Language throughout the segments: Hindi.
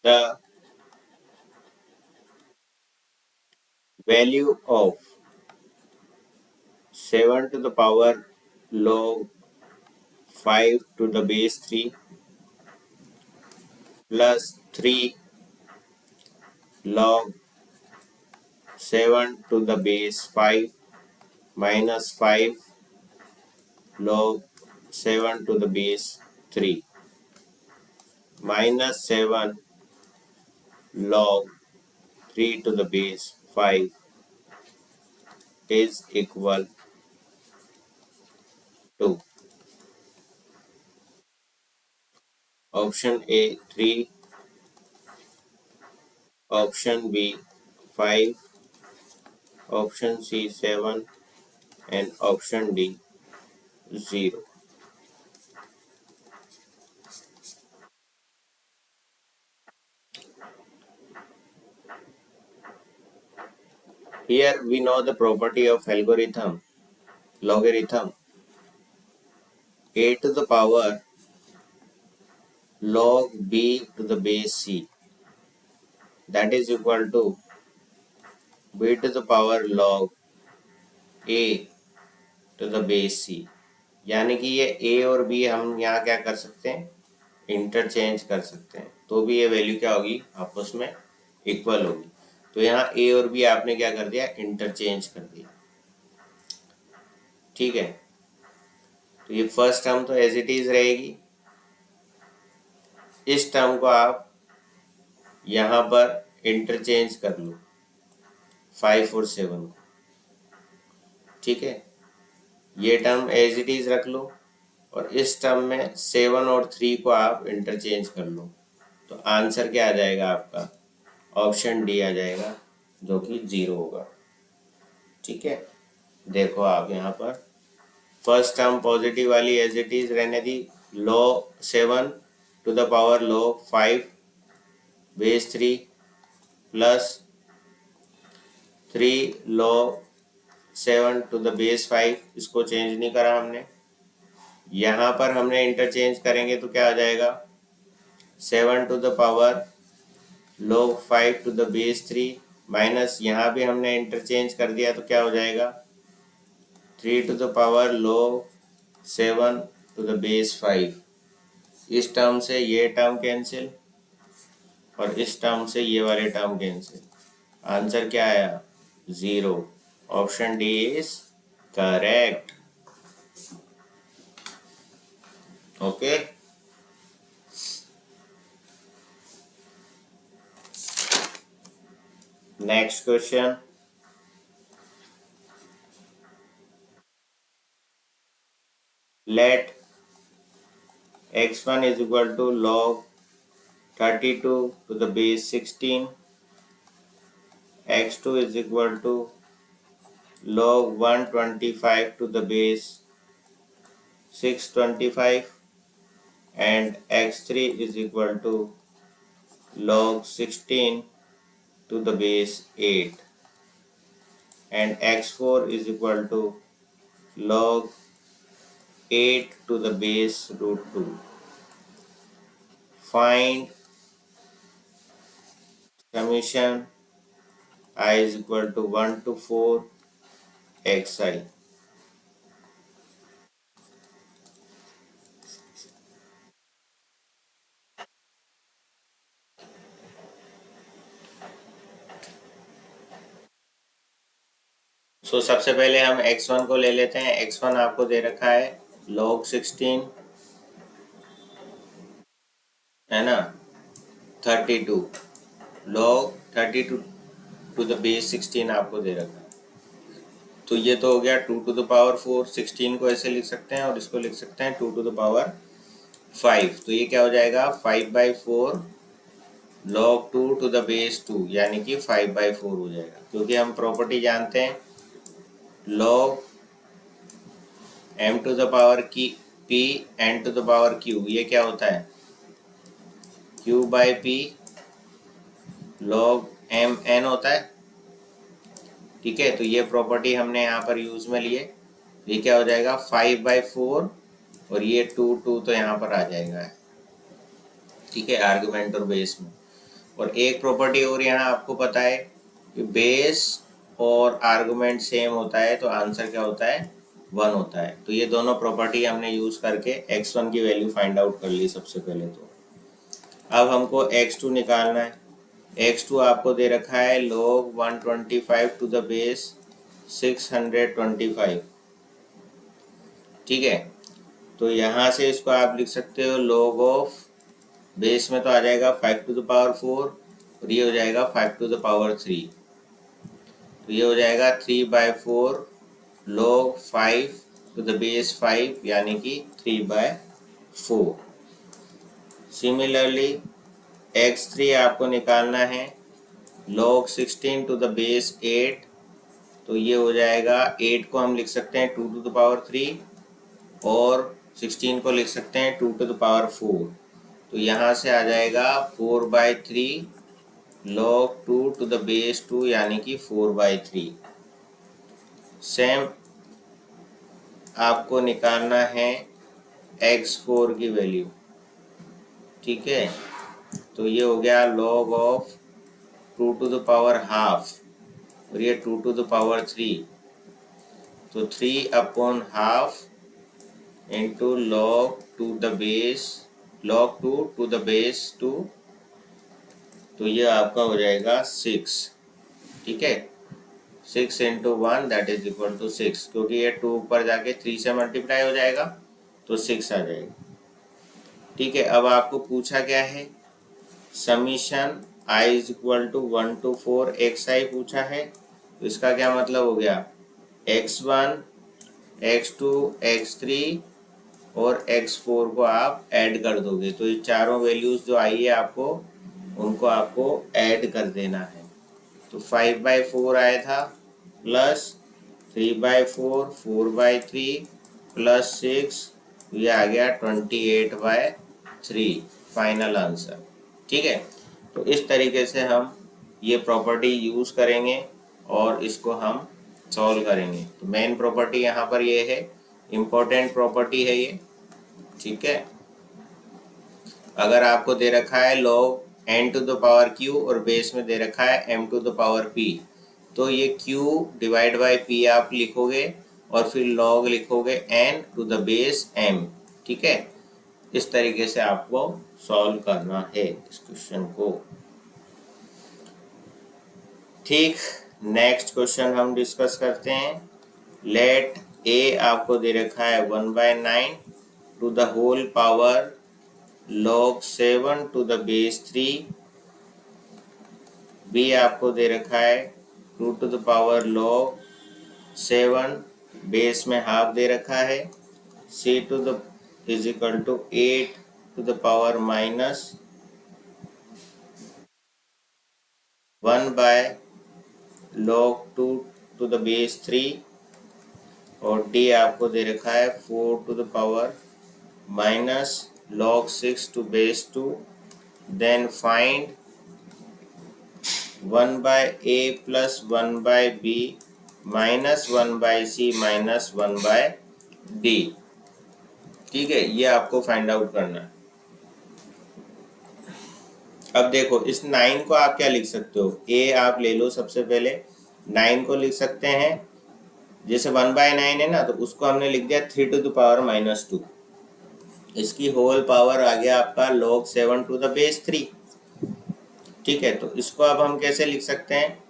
the value of 7 to the power log 5 to the base 3 plus 3 log 7 to the base 5 minus 5 log 7 to the base 3 minus 7 log 3 to the base 5 is equal to option A 3, option B 5, option C 7 and option D 0. Here we know the property of logarithm. A to the power log B to the base C, that is equal to B to the power log A to the base C. यानी कि ये A और B हम यहाँ क्या कर सकते हैं, इंटरचेंज कर सकते हैं, तो भी ये वैल्यू क्या होगी, आपस में इक्वल होगी। तो यहाँ A और B आपने क्या कर दिया, इंटरचेंज कर दिया। ठीक है, तो ये फर्स्ट टर्म तो एज इट इज रहेगी। इस टर्म को आप यहाँ पर इंटरचेंज कर लो 5 और 7 को। ठीक है, ये टर्म एज इट इज रख लो और इस टर्म में 7 और 3 को आप इंटरचेंज कर लो, तो आंसर क्या आ जाएगा आपका, ऑप्शन डी आ जाएगा, जो कि 0 होगा। ठीक है, देखो आप यहाँ पर फर्स्ट टर्म पॉजिटिव वाली एज इट इज रहने दी, log 7 to the power log 5 base 3 plus 3 log 7 to the base 5, इसको चेंज नहीं करा हमने। यहाँ पर हमने इंटरचेंज करेंगे तो क्या आ जाएगा, 7 to the power log 5 to the base 3 minus, यहाँ भी हमने इंटरचेंज कर दिया तो क्या हो जाएगा, 3 to the power log 7 to the base 5। इस टर्म से ये टर्म कैंसिल और इस टर्म से ये वाले टर्म कैंसिल। आंसर क्या आया, 0। Option D is correct. Okay, next question. Let x1 is equal to log 32 to the base 16, x2 is equal to log 125 to the base 625 and x3 is equal to log 16 to the base 8 and x4 is equal to log 8 to the base root 2. Find summation I is equal to 1 to 4 xi. तो सबसे पहले हम x1 को ले लेते हैं। x1 आपको दे रखा है log 16 है ना, 32 log 32 टू द बेस 16 आपको दे रखा है। तो ये तो हो गया 2 टू द पावर 4, 16 को ऐसे लिख सकते हैं और इसको लिख सकते हैं 2 टू द पावर 5। तो ये क्या हो जाएगा, 5/4 log 2 टू द बेस 2, यानी कि 5/4 हो जाएगा। क्योंकि हम प्रॉपर्टी जानते हैं log m to the power की p n to the power q, ये क्या होता है, q/p log m n होता है। ठीक है, तो ये प्रॉपर्टी हमने यहाँ पर यूज में लिए। ये क्या हो जाएगा, 5/4 और ये 2 तो यहाँ पर आ जाएगा। ठीक है, आर्गुमेंट और बेस में। और एक प्रॉपर्टी और यहाँ आपको पता है कि बेस और आर्गुमेंट सेम होता है तो आंसर क्या होता है 1 होता है। तो ये दोनों प्रॉपर्टी हमने यूज करके x1 की वैल्यू फाइंड आउट कर ली सबसे पहले। तो अब हमको x2 निकालना है। x2 आपको दे रखा है log 125 टू द बेस 625, ठीक है। तो यहाँ से इसको आप लिख सकते हो log ऑफ बेस में तो आ जाएगा 5 टू द पावर 4 और ये हो जाएगा 5 टू द पावर 3, तो ये हो जाएगा 3/4 log 5 टू द बेस 5 यानी कि 3/4। सिमिलरली x3 आपको निकालना है log 16 टू द बेस 8, तो ये हो जाएगा 8 को हम लिख सकते हैं 2 टू द पावर 3 और 16 को लिख सकते हैं 2 टू द पावर 4, तो यहाँ से आ जाएगा 4/3 log 2 टू द बेस 2 यानी कि 4/3। सेम आपको निकालना है x4 की वैल्यू, ठीक है। तो ये हो गया log of 2 to the power half और ये 2 टू द पावर 3, तो 3/हाफ into log 2 the base log 2 to the base 2, तो ये आपका हो जाएगा 6, ठीक है। 6 into 1 that is equal to 6, क्योंकि ये 2 ऊपर जाके 3 से मल्टीप्लाई हो जाएगा तो 6 आ जाएगा, ठीक है। अब आपको पूछा क्या है, summation i is equal to 1 to 4 xi पूछा है। तो इसका क्या मतलब हो गया, x1 x2 x3 और x4 को आप ऐड कर दोगे, तो ये चारों वैल्यूज जो आई है आपको उनको आपको ऐड कर देना है। तो 5/4 आया था प्लस 3/4 4/3 प्लस 6, ये आ गया 28/3 फाइनल आंसर, ठीक है। तो इस तरीके से हम ये प्रॉपर्टी यूज करेंगे और इसको हम सॉल्व करेंगे। तो मेन प्रॉपर्टी यहाँ पर ये है, इम्पोर्टेंट प्रॉपर्टी है ये, ठीक है। अगर आपको दे रखा है log n to the power q और बेस में दे रखा है m to the power p, तो ये q डिवाइड बाई p आप लिखोगे और फिर log लिखोगे n to the base m, ठीक है। इस तरीके से आपको सॉल्व करना है इस क्वेश्चन को, ठीक। नेक्स्ट क्वेश्चन हम डिस्कस करते हैं। लेट a आपको दे रखा है 1/9 to the whole power log 7 to the base 3, b आपको दे रखा है 2 to the power log 7 base में हाफ दे रखा है, c to the is equal to 8 to the power minus 1/log 2 to the base 3 और d आपको दे रखा है 4 to the power minus log 6 to base 2। Then find 1/a plus 1/b minus 1/c minus 1/d, ठीक है। ये आपको फाइंड आउट करना है। अब देखो इस 9 को आप क्या लिख सकते हो, a आप ले लो, सबसे पहले 9 को लिख सकते हैं, जैसे 1/9 है ना, तो उसको हमने लिख दिया 3 टू द पावर माइनस 2, इसकी होल पावर आ गया आपका log 7 टू द बेस 3, ठीक है। तो इसको अब हम कैसे लिख सकते हैं,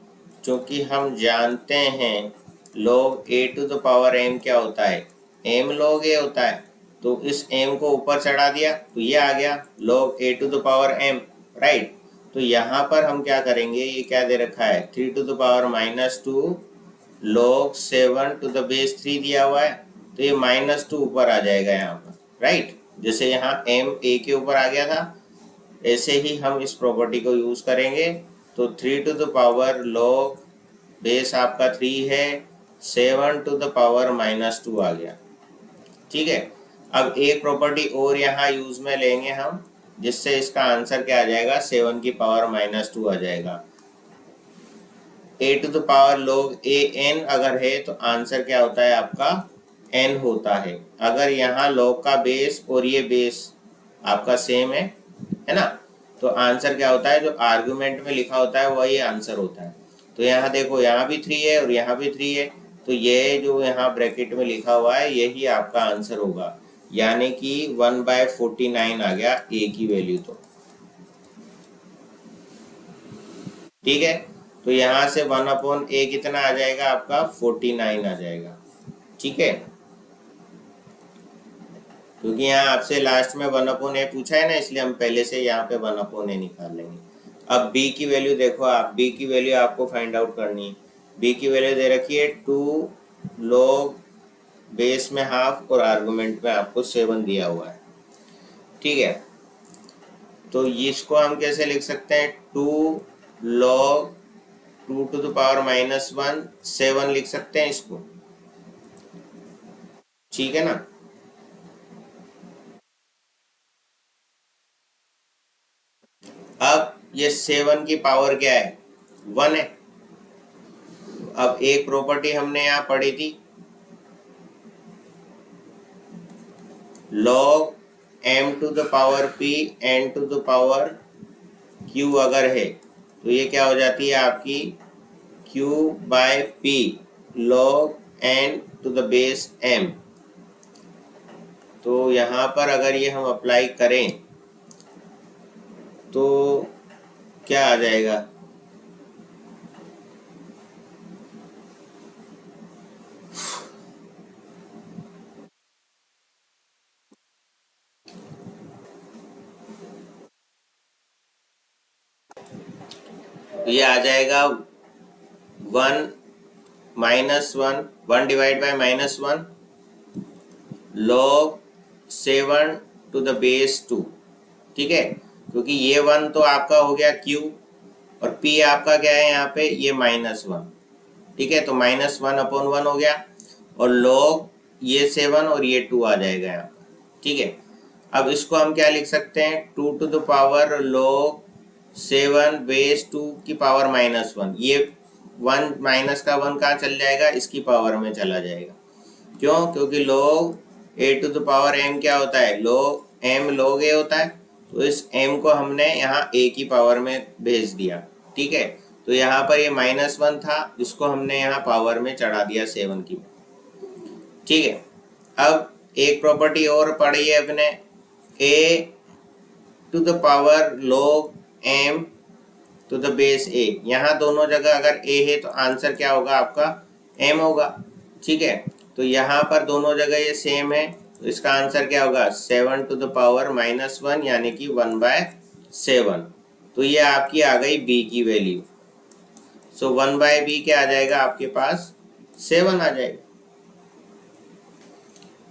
क्योंकि हम जानते हैं log a to the power m क्या होता है, m log a होता है, तो इस m को ऊपर चढ़ा दिया तो ये आ गया log a to the power m, right. तो यहाँ पर हम क्या करेंगे, ये क्या दे रखा है 3 to the power minus 2 log 7 to the base 3 दिया हुआ है, तो ये -2 ऊपर आ जाएगा यहाँ पर, राइट। जैसे यहाँ m a के ऊपर आ गया था, ऐसे ही हम इस प्रॉपर्टी को यूज करेंगे। तो 3 to the power log base आपका 3 है, 7 टू द पावर -2 आ गया, ठीक है। अब एक प्रॉपर्टी और यहाँ यूज में लेंगे हम, जिससे इसका आंसर क्या आ जाएगा 7 की पावर -2 आ जाएगा। a to the power log a n अगर है तो आंसर क्या होता है आपका n होता है। अगर यहाँ log का बेस और ये बेस आपका सेम है ना, तो आंसर क्या होता है, जो आर्गुमेंट में लिखा होता है वही आंसर होता है। तो यहाँ देखो, यहाँ भी 3 है और यहाँ भी 3 है, तो ये जो यहाँ ब्रैकेट में लिखा हुआ है यही आपका आंसर होगा, यानी कि 1/49 आ गया ए की वैल्यू। तो ठीक है, तो यहाँ से 1/a कितना आ जाएगा आपका, 49 आ जाएगा। ठीक है, क्योंकि यहाँ आपसे लास्ट में 1/a पूछा है ना, इसलिए हम पहले से यहाँ पे 1/a निकाल लेंगे। अब b की वैल्यू देखो आप, b की वैल्यू आपको फाइंड आउट करनी है। b की वैल्यू दे रखी है 2 log बेस में हाफ और आर्गुमेंट में आपको 7 दिया हुआ है। ठीक है, तो इसको हम कैसे लिख सकते हैं, 2 log 2 to the power -1 7 लिख सकते हैं इसको। ठीक है ना, अब ये 7 की पावर क्या है, 1 है। अब एक प्रॉपर्टी हमने यहाँ पढ़ी थी, log m to the power p n to the power q अगर है तो ये क्या हो जाती है आपकी, q by p log n to the base m। तो यहाँ पर अगर ये हम अप्लाई करें तो क्या आ जाएगा, तो ये आ जाएगा 1 -1 1 divide by -1 log 7 to the base 2। ठीक है, क्योंकि ये 1 तो आपका हो गया q और p आपका क्या है यहाँ पे, ये -1। ठीक है, तो -1/1 हो गया और log ये 7 और ये 2 आ जाएगा यहाँ पर। ठीक है, अब इसको हम क्या लिख सकते हैं, 2 to the power log 7 base 2 की पावर -1। ये 1 माइनस का 1 कहाँ चल जाएगा, इसकी पावर में चला जाएगा। क्यों, क्योंकि log a to the power m क्या होता है, log m log a होता है। तो इस m को हमने यहाँ a की पावर में भेज दिया। ठीक है, तो यहाँ पर ये -1 था, इसको हमने यहाँ पावर में चढ़ा दिया 7 की। ठीक है, अब एक प्रॉपर्टी और पढ़ी है अपने, a to the power log m to the base a। यहाँ दोनों जगह अगर a है तो आंसर क्या होगा आपका, m होगा। ठीक है, तो यहाँ पर दोनों जगह ये सेम है, तो इसका आंसर क्या होगा, 7 to the power -1 यानी कि 1/7। तो ये आपकी आ गई b की वैल्यू। सो 1/b क्या आ जाएगा आपके पास, 7 आ जाएगा।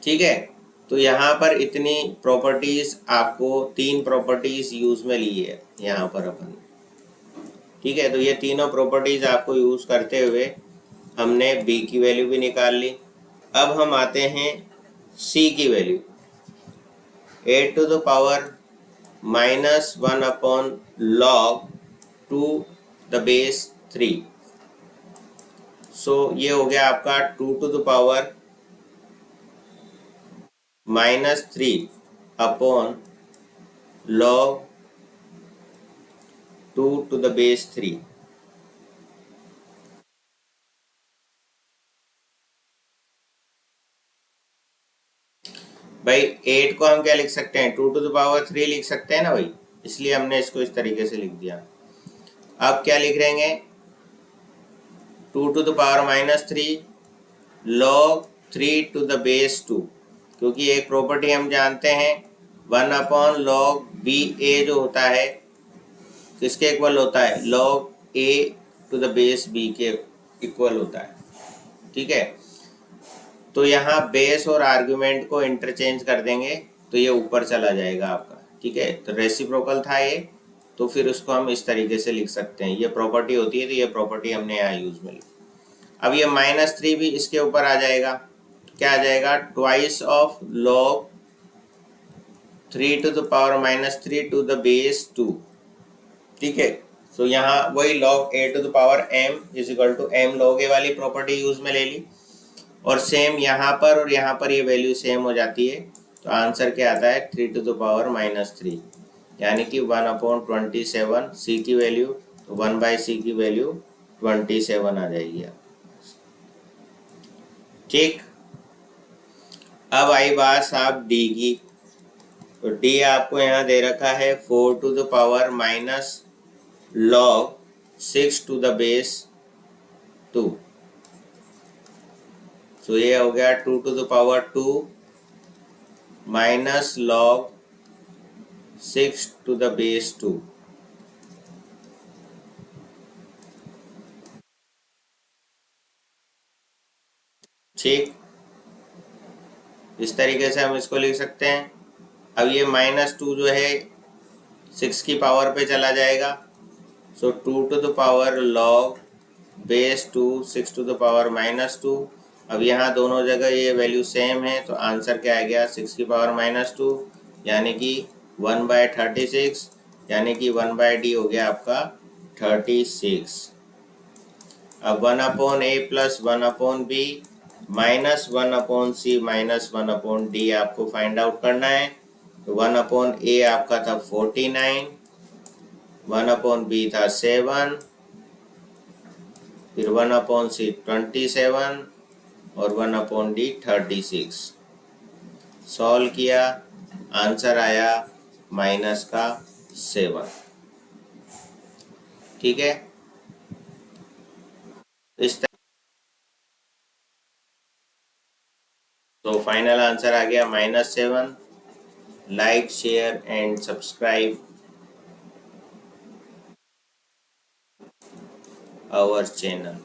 ठीक है, तो यहाँ पर इतनी प्रॉपर्टीज, आपको 3 प्रॉपर्टीज यूज में ली है यहाँ पर अपन। ठीक है, तो ये तीनों प्रॉपर्टीज आपको यूज करते हुए हमने b की वैल्यू भी निकाल ली। अब हम आते हैं c की value, a to the power -1 log 2 the base 3। सो ये हो गया आपका 2 to the power -3 log 2 to the base 3। भाई 8 को हम क्या लिख सकते हैं, 2 to the power 3 लिख सकते हैं ना भाई, इसलिए हमने इसको इस तरीके से लिख दिया। अब क्या लिख रहेंगे, 2 to the power -3 log 3 to the base 2। क्योंकि एक प्रॉपर्टी हम जानते हैं 1 log ba जो होता है किसके इक्वल होता है, log a to the base b के इक्वल होता है। ठीक है, तो यहाँ बेस और आर्गुमेंट को इंटरचेंज कर देंगे तो ये ऊपर चला जाएगा आपका। ठीक है, तो रेसिप्रोकल था ये, तो फिर उसको हम इस तरीके से लिख सकते हैं। ये प्रॉपर्टी होती है, तो ये प्रॉपर्टी हमने यहाँ यूज में ली। अब ये -3 भी इसके ऊपर आ जाएगा, क्या आ जाएगा, twice of log 3 to the power -3 to the base 2। ठीक है, तो यहाँ वही log a to the power m is equal to m log a वाली प्रॉपर्टी यूज में ले ली, और सेम यहाँ पर और यहाँ पर ये वैल्यू सेम हो जाती है। तो आंसर क्या आता है, 3 to the power -3। यानी कि 1/27, सी की वैल्यू 1/c की वैल्यू 27 आ जाएगी। ठीक, अब आई बात साहब डी की। तो डी आपको यहाँ दे रखा है 4 to the power minus log 6 to the base 2। तो ये हो गया 2 to the power 2 minus log 6 to the base 2। ठीक, इस तरीके से हम इसको लिख सकते हैं। अब ये -2 जो है 6 की पावर पे चला जाएगा। सो 2 to the power log base 2 6 to the power -2। अब यहाँ दोनों जगह ये वैल्यू सेम है, तो आंसर क्या आ गया 6 की पावर -2, यानी कि 1/36, यानी कि 1/d हो गया आपका 36। अब 1/a plus 1/b minus 1/c minus 1/d आपको फाइंड आउट करना है। तो 1/a आपका था 49, 1/b था 7, फिर 1/c 27 और 1/d 36। सॉल्व किया, आंसर आया -7। ठीक है, इस तो फाइनल आंसर आ गया -7। Like share and subscribe our channel.